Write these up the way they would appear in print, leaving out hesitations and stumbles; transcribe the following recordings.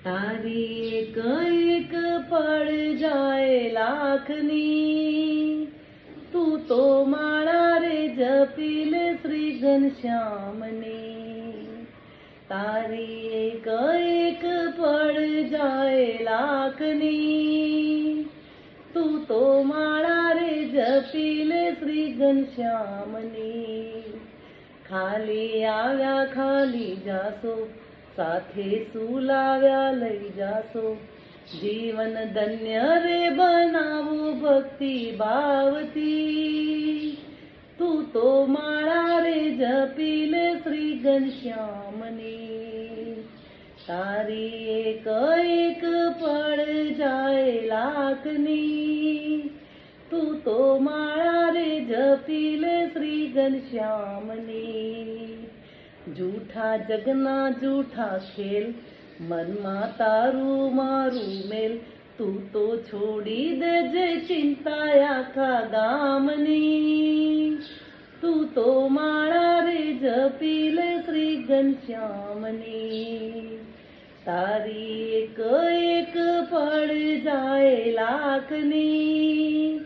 તારી એક એક પળ જાય લાખની, તું તો માળા રે જપી લે શ્રી ઘનશ્યામની. તારી એક એક પળ જાય લાખની, તું તો માળા રે જપી લે શ્રી ઘનશ્યામની. ખાલી આવ્યા ખાલી જાશો, સાથે સુલાવ્યા લઈ જાશો, જીવન ધન્ય રે બનાવો ભક્તિ ભાવથી. તું તો માળા રે જપી લે શ્રી ઘનશ્યામની. તારી એક એક પળ જાય લાખની, તું તો માળા રે જપી લે શ્રી ઘનશ્યામની. જૂઠા જગના જૂઠા ખેલ, મનમાં તારું મારું મેલ, તું તો છોડી દેજે ચિંતા આખા ગામની. તું તો માળા રે જપી લે શ્રી ઘનશ્યામની. તારી એક એક પળ જાય લાખની,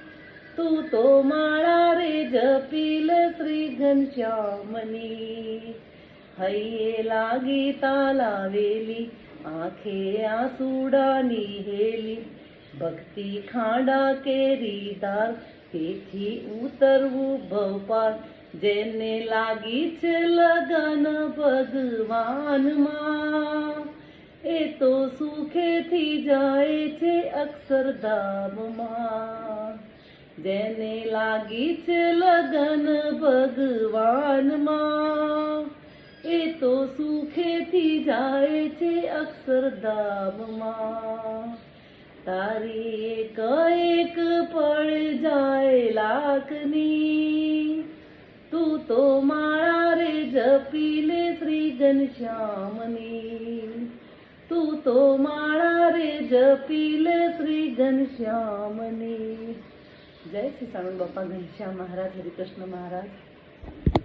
તું તો માળા રે જપી લે શ્રી ઘનશ્યામની. હૈયે લાગી તાલાવેલી, આંખે આંસુડાની હેલી, ભક્તિ ખાડા કેરીદાર, તેથી ઉતરવું ભવપાર. જેને લાગી છે લગન ભગવાનમાં, એ તો સુખેથી જાય છે અક્ષરધામમાં. જેને લાગી છે લગન ભગવાનમાં, એ તો સુખેથી જાય છે અક્ષરધામમાં. તારી એક એક પળ જાય લાખની, તું તો માળા રે જપી લે શ્રી ઘનશ્યામની. તું તો માળા રે જપી લે શ્રી ઘનશ્યામની. જય શ્રી સાણંદ બાપા ઘનશ્યામ મહારાજ, હરિકૃષ્ણ મહારાજ.